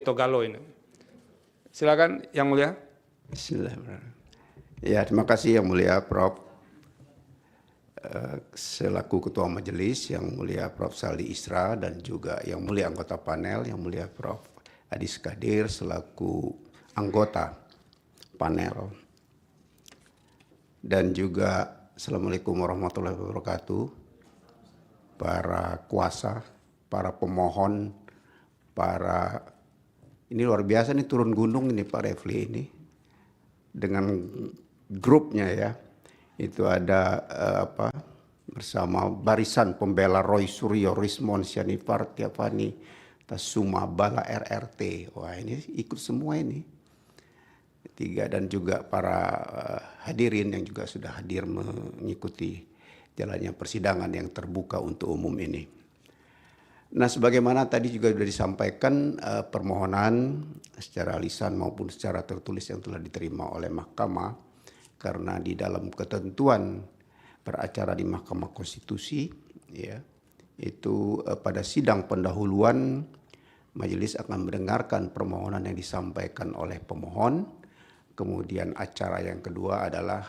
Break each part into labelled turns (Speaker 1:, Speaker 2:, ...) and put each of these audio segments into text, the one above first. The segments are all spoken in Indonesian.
Speaker 1: Togalo ini. Silakan Yang Mulia.
Speaker 2: Bismillahirrahmanirrahim. Ya, terima kasih Yang Mulia Prof. Selaku Ketua Majelis Yang Mulia Prof. Saldi Isra dan juga Yang Mulia anggota panel Yang Mulia Prof. Adis Kadir selaku anggota panel. Dan juga Assalamualaikum warahmatullahi wabarakatuh. Para kuasa, para pemohon, ini luar biasa nih turun gunung ini Pak Refli ini dengan grupnya ya. Itu ada bersama Barisan Pembela Roy Suryo Rismon Sianipar Tiafani Tasuma Bala RRT. Wah ini ikut semua ini. Tiga dan juga para hadirin yang juga sudah hadir mengikuti jalannya persidangan yang terbuka untuk umum ini. Nah, sebagaimana tadi juga sudah disampaikan permohonan secara lisan maupun secara tertulis yang telah diterima oleh Mahkamah, karena di dalam ketentuan beracara di Mahkamah Konstitusi, ya, itu pada sidang pendahuluan majelis akan mendengarkan permohonan yang disampaikan oleh pemohon, kemudian acara yang kedua adalah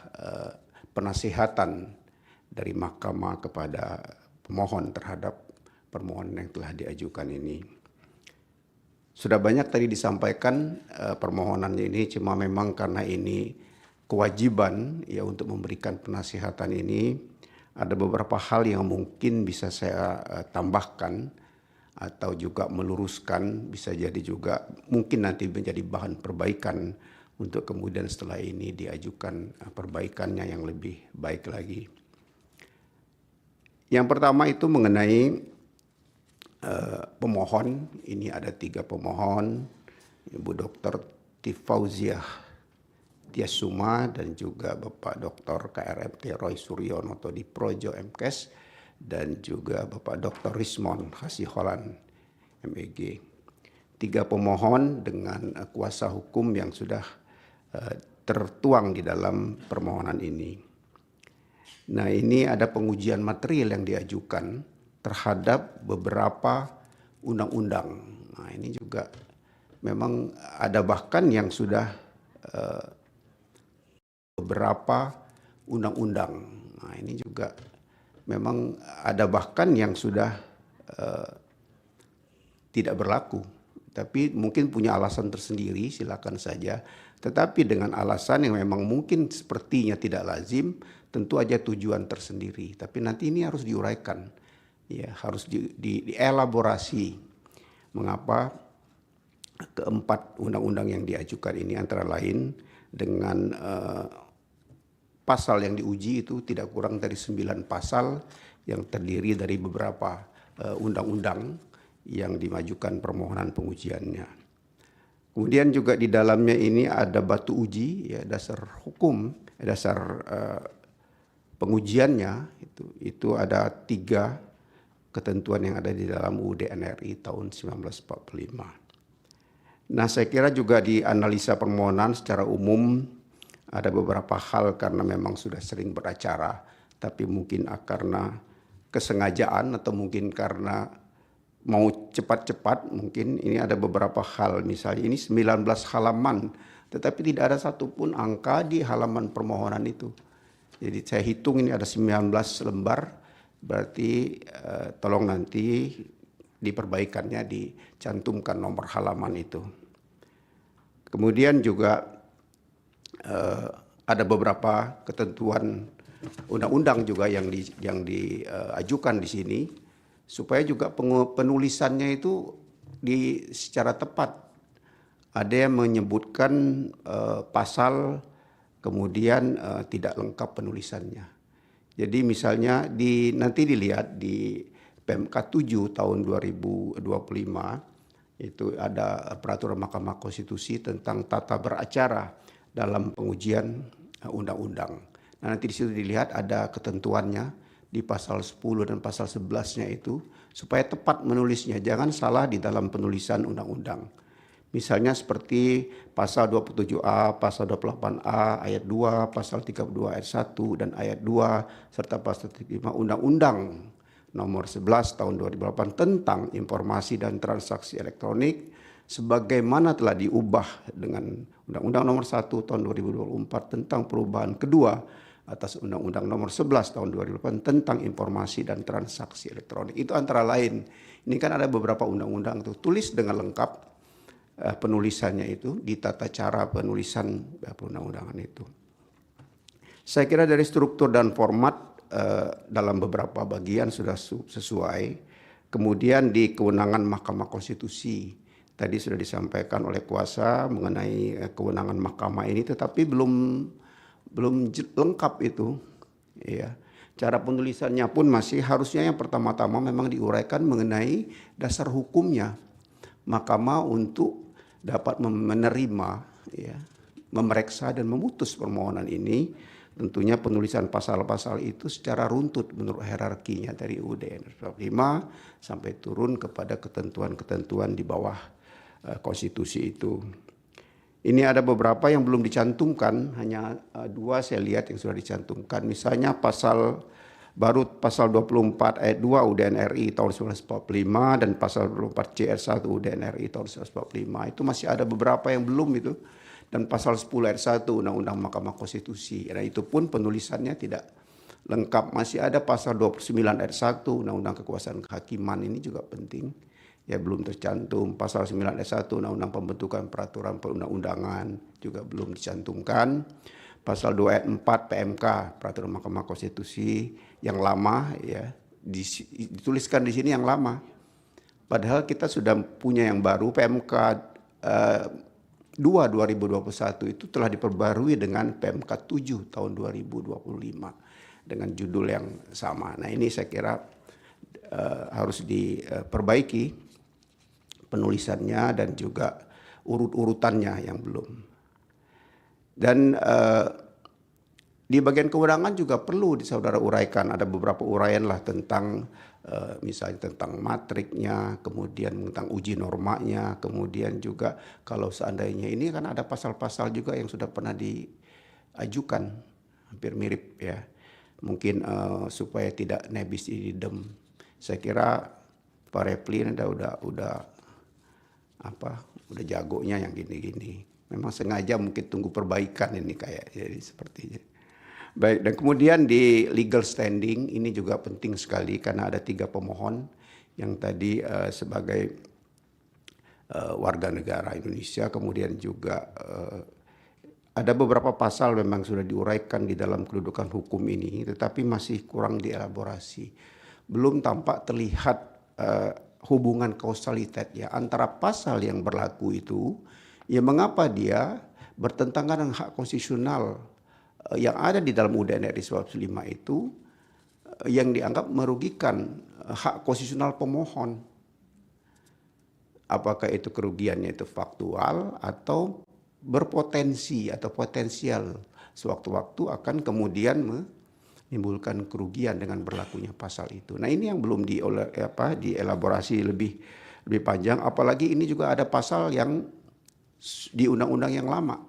Speaker 2: penasihatan dari Mahkamah kepada pemohon terhadap permohonan yang telah diajukan ini. Sudah banyak tadi disampaikan permohonannya ini, cuma memang karena ini kewajiban ya untuk memberikan penasihatan ini, ada beberapa hal yang mungkin bisa saya tambahkan atau juga meluruskan, bisa jadi juga mungkin nanti menjadi bahan perbaikan untuk kemudian setelah ini diajukan perbaikannya yang lebih baik lagi. Yang pertama itu mengenai pemohon. Ini ada 3 pemohon, Ibu Dr. Tifauziah Tiasuma dan juga Bapak Dr. KRMT Roy Suryono di Projo MKes dan juga Bapak Dr. Rismon Hasiholan MEG. 3 pemohon dengan kuasa hukum yang sudah tertuang di dalam permohonan ini. Nah, ini ada pengujian material yang diajukan terhadap beberapa undang-undang. Nah, ini juga memang ada bahkan yang sudah beberapa undang-undang. Nah, ini juga memang ada bahkan yang sudah tidak berlaku, tapi mungkin punya alasan tersendiri, silakan saja. Tetapi dengan alasan yang memang mungkin sepertinya tidak lazim, tentu aja tujuan tersendiri. Tapi nanti ini harus diuraikan. Ya, harus dielaborasi mengapa keempat undang-undang yang diajukan ini antara lain dengan pasal yang diuji itu tidak kurang dari 9 pasal yang terdiri dari beberapa undang-undang yang dimajukan permohonan pengujiannya. Kemudian juga di dalamnya ini ada batu uji, ya, dasar hukum, dasar pengujiannya itu ada 3 ketentuan yang ada di dalam UUD NRI tahun 1945. Nah, saya kira juga di analisa permohonan secara umum ada beberapa hal karena memang sudah sering beracara, tapi mungkin karena kesengajaan atau mungkin karena mau cepat-cepat, mungkin ini ada beberapa hal. Misalnya ini 19 halaman, tetapi tidak ada satupun angka di halaman permohonan itu. Jadi saya hitung ini ada 19 lembar, berarti tolong nanti diperbaikannya, dicantumkan nomor halaman itu. Kemudian juga ada beberapa ketentuan undang-undang juga yang diajukan di sini, supaya juga penulisannya itu secara tepat. Ada yang menyebutkan pasal, kemudian tidak lengkap penulisannya. Jadi misalnya nanti dilihat di PMK 7 tahun 2025 itu ada peraturan Mahkamah Konstitusi tentang tata beracara dalam pengujian undang-undang. Nah, nanti di situ dilihat ada ketentuannya di pasal 10 dan pasal 11-nya itu supaya tepat menulisnya, jangan salah di dalam penulisan undang-undang. Misalnya seperti pasal 27A, pasal 28A, ayat 2, pasal 32 ayat 1 dan ayat 2, serta pasal 35 Undang-Undang nomor 11 tahun 2008 tentang informasi dan transaksi elektronik, sebagaimana telah diubah dengan Undang-Undang Nomor 1 Tahun 2024 tentang perubahan kedua atas Undang-Undang Nomor 11 Tahun 2008 tentang informasi dan transaksi elektronik. Itu antara lain. Ini kan ada beberapa undang-undang tuh, tulis dengan lengkap penulisannya itu di tata cara penulisan perundang-undangan itu. Saya kira dari struktur dan format dalam beberapa bagian sudah sesuai. Kemudian di kewenangan Mahkamah Konstitusi tadi sudah disampaikan oleh kuasa mengenai kewenangan mahkamah ini, tetapi belum lengkap itu. Ya, cara penulisannya pun masih harusnya yang pertama-tama memang diuraikan mengenai dasar hukumnya mahkamah untuk dapat menerima, ya, memeriksa dan memutus permohonan ini. Tentunya penulisan pasal-pasal itu secara runtut menurut hierarkinya dari UUD 45 sampai turun kepada ketentuan-ketentuan di bawah konstitusi itu. Ini ada beberapa yang belum dicantumkan, hanya 2 saya lihat yang sudah dicantumkan. Misalnya pasal 24 ayat 2 UUD RI tahun 1945 dan pasal 24 CR1 UUD RI tahun 1945. Itu masih ada beberapa yang belum itu. Dan pasal 10 ayat 1 Undang-Undang Mahkamah Konstitusi. Dan itu pun penulisannya tidak lengkap. Masih ada pasal 29 ayat 1 Undang-Undang Kekuasaan Kehakiman, ini juga penting. Ya, belum tercantum. Pasal 9 ayat 1 Undang-Undang Pembentukan Peraturan Perundang-undangan juga belum dicantumkan. Pasal 2 ayat 4 PMK Peraturan Mahkamah Konstitusi yang lama, ya, dituliskan di sini yang lama. Padahal kita sudah punya yang baru, PMK 2 2021 itu telah diperbarui dengan PMK 7 tahun 2025 dengan judul yang sama. Nah, ini saya kira harus diperbaiki penulisannya dan juga urut-urutannya yang belum. Dan di bagian kewenangan juga perlu saudara uraikan, ada beberapa uraian lah tentang misalnya tentang matriknya, kemudian tentang uji normanya, kemudian juga kalau seandainya ini kan ada pasal-pasal juga yang sudah pernah diajukan hampir mirip, ya, mungkin supaya tidak nebis idem. Saya kira Pak Refli udah jagonya yang gini-gini. Memang sengaja mungkin tunggu perbaikan ini kayak jadi sepertinya. Baik, dan kemudian di legal standing ini juga penting sekali karena ada 3 pemohon yang tadi sebagai warga negara Indonesia, kemudian juga ada beberapa pasal memang sudah diuraikan di dalam kedudukan hukum ini, tetapi masih kurang dielaborasi. Belum tampak terlihat hubungan kausalitas ya antara pasal yang berlaku itu, ya mengapa dia bertentangan dengan hak konstitusional yang ada di dalam UUD RI 1945 itu yang dianggap merugikan hak konstitusional pemohon. Apakah itu kerugiannya itu faktual atau berpotensi atau potensial sewaktu-waktu akan kemudian menimbulkan kerugian dengan berlakunya pasal itu. Nah, ini yang belum dielaborasi lebih panjang, apalagi ini juga ada pasal yang di undang-undang yang lama.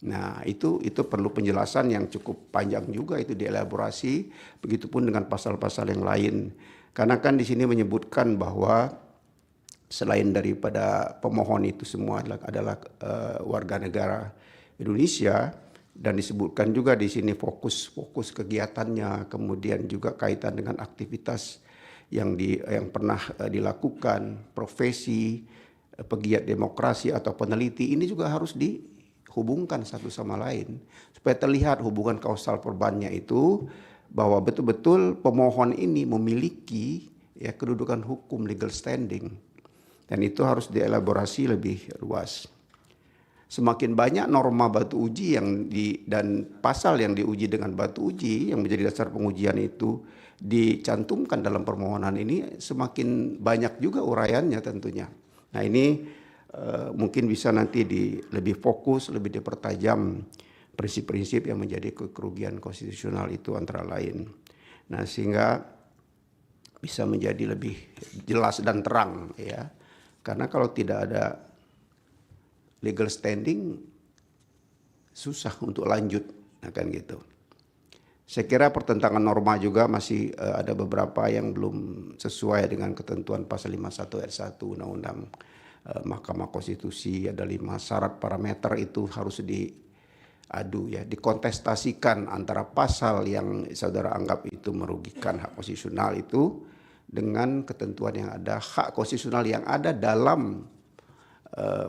Speaker 2: Nah, itu perlu penjelasan yang cukup panjang juga itu dielaborasi, begitupun dengan pasal-pasal yang lain. Karena kan di sini menyebutkan bahwa selain daripada pemohon itu semua adalah warga negara Indonesia, dan disebutkan juga di sini fokus kegiatannya, kemudian juga kaitan dengan aktivitas yang pernah dilakukan, profesi, pegiat demokrasi atau peneliti, ini juga harus dihubungkan satu sama lain supaya terlihat hubungan kausal perbannya itu, bahwa betul-betul pemohon ini memiliki ya kedudukan hukum, legal standing, dan itu harus dielaborasi lebih luas. Semakin banyak norma batu uji dan pasal yang diuji dengan batu uji yang menjadi dasar pengujian itu dicantumkan dalam permohonan ini, semakin banyak juga uraiannya tentunya. Nah, ini mungkin bisa nanti lebih fokus, lebih dipertajam prinsip-prinsip yang menjadi kerugian konstitusional itu antara lain. Nah, sehingga bisa menjadi lebih jelas dan terang, ya. Karena kalau tidak ada legal standing susah untuk lanjut, kan gitu. Saya kira pertentangan norma juga masih ada beberapa yang belum sesuai dengan ketentuan pasal 51 ayat 1 Undang-Undang Mahkamah Konstitusi, ada 5 syarat parameter itu harus diadu ya, dikontestasikan antara pasal yang saudara anggap itu merugikan hak konstitusional itu dengan ketentuan yang ada, hak konstitusional yang ada dalam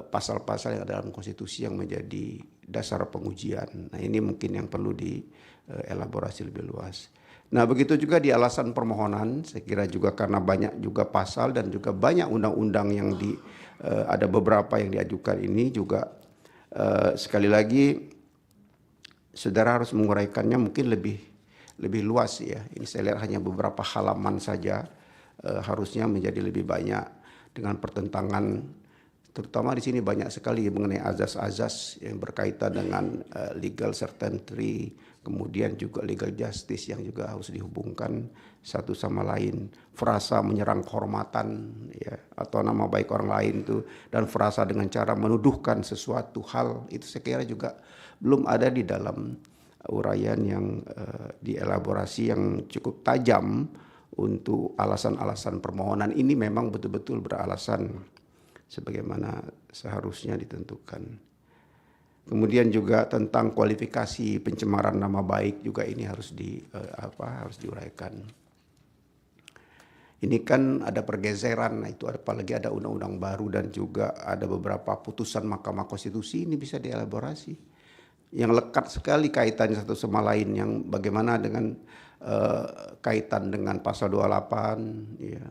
Speaker 2: pasal-pasal yang ada dalam konstitusi yang menjadi dasar pengujian. Nah ini mungkin yang perlu dielaborasi lebih luas. Nah begitu juga di alasan permohonan, saya kira juga karena banyak juga pasal dan juga banyak undang-undang yang ada beberapa yang diajukan ini juga sekali lagi saudara harus menguraikannya mungkin lebih luas ya. Ini saya lihat hanya beberapa halaman saja, harusnya menjadi lebih banyak dengan pertentangan. Terutama di sini banyak sekali mengenai azas-azas yang berkaitan dengan legal certainty, kemudian juga legal justice yang juga harus dihubungkan satu sama lain. Frasa menyerang kehormatan ya, atau nama baik orang lain itu, dan frasa dengan cara menuduhkan sesuatu hal itu saya kira juga belum ada di dalam uraian yang dielaborasi yang cukup tajam untuk alasan-alasan permohonan ini memang betul-betul beralasan sebagaimana seharusnya ditentukan. Kemudian juga tentang kualifikasi pencemaran nama baik juga ini harus diuraikan. Ini kan ada pergeseran, nah itu apalagi ada undang-undang baru dan juga ada beberapa putusan Mahkamah Konstitusi, ini bisa dielaborasi. Yang lekat sekali kaitannya satu sama lain, yang bagaimana dengan kaitan dengan pasal 28 ya,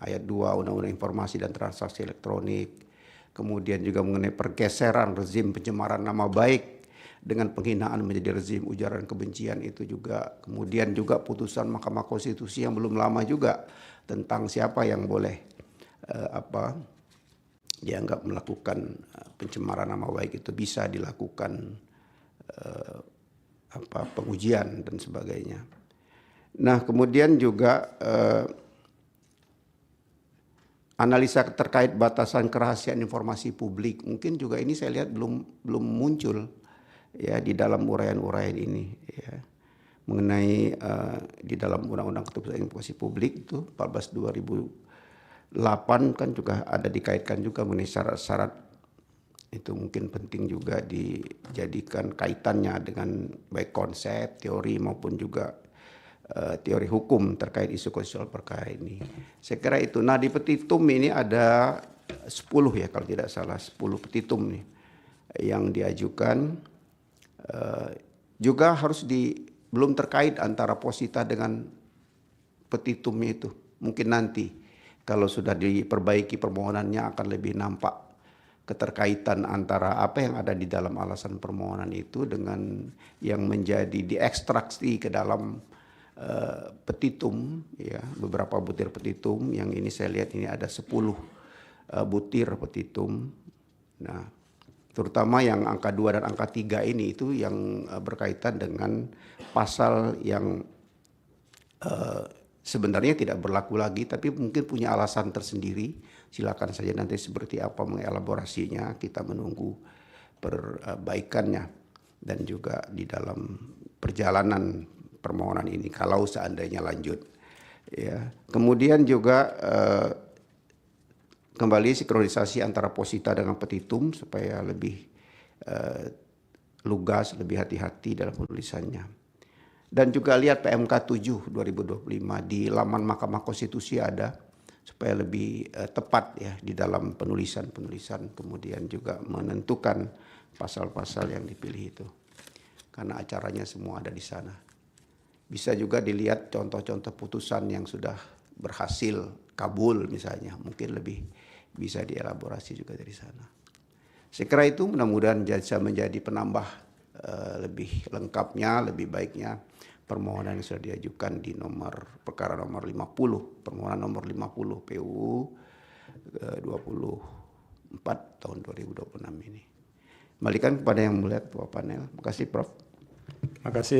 Speaker 2: ayat 2 Undang-Undang Informasi dan Transaksi Elektronik, kemudian juga mengenai pergeseran rezim pencemaran nama baik dengan penghinaan menjadi rezim ujaran kebencian itu juga, kemudian juga putusan Mahkamah Konstitusi yang belum lama juga tentang siapa yang boleh dianggap melakukan pencemaran nama baik itu bisa dilakukan pengujian dan sebagainya. Nah kemudian juga analisa terkait batasan kerahasiaan informasi publik mungkin juga ini saya lihat belum muncul ya di dalam uraian-uraian ini ya, mengenai di dalam Undang-Undang Keterbukaan Informasi Publik itu 14/2008 kan juga ada dikaitkan juga mengenai syarat-syarat itu, mungkin penting juga dijadikan kaitannya dengan baik konsep, teori maupun juga teori hukum terkait isu konstitusional perkara ini. Saya kira itu. Nah di petitum ini ada 10 ya kalau tidak salah, 10 petitum nih yang diajukan. Juga harus belum terkait antara posita dengan petitumnya itu. Mungkin nanti kalau sudah diperbaiki permohonannya akan lebih nampak keterkaitan antara apa yang ada di dalam alasan permohonan itu dengan yang menjadi diekstraksi ke dalam petitum ya, beberapa butir petitum yang ini saya lihat ini ada 10 butir petitum. Nah, terutama yang angka 2 dan angka 3 ini itu yang berkaitan dengan pasal yang sebenarnya tidak berlaku lagi tapi mungkin punya alasan tersendiri. Silakan saja nanti seperti apa mengelaborasinya, kita menunggu perbaikannya dan juga di dalam perjalanan permohonan ini kalau seandainya lanjut ya. Kemudian juga kembali sinkronisasi antara posita dengan petitum supaya lebih lugas, lebih hati-hati dalam penulisannya. Dan juga lihat PMK 7 2025 di laman Mahkamah Konstitusi ada supaya lebih tepat ya di dalam penulisan, kemudian juga menentukan pasal-pasal yang dipilih itu. Karena acaranya semua ada di sana. Bisa juga dilihat contoh-contoh putusan yang sudah berhasil kabul misalnya, mungkin lebih bisa dielaborasi juga dari sana. Saya kira itu mudah-mudahan bisa menjadi penambah lebih lengkapnya, lebih baiknya permohonan yang sudah diajukan di perkara nomor 50, permohonan nomor 50 PUU 24 tahun 2026 ini. Kembalikan kepada yang mulia Ketua Panel. Terima kasih Prof.
Speaker 1: Terima kasih.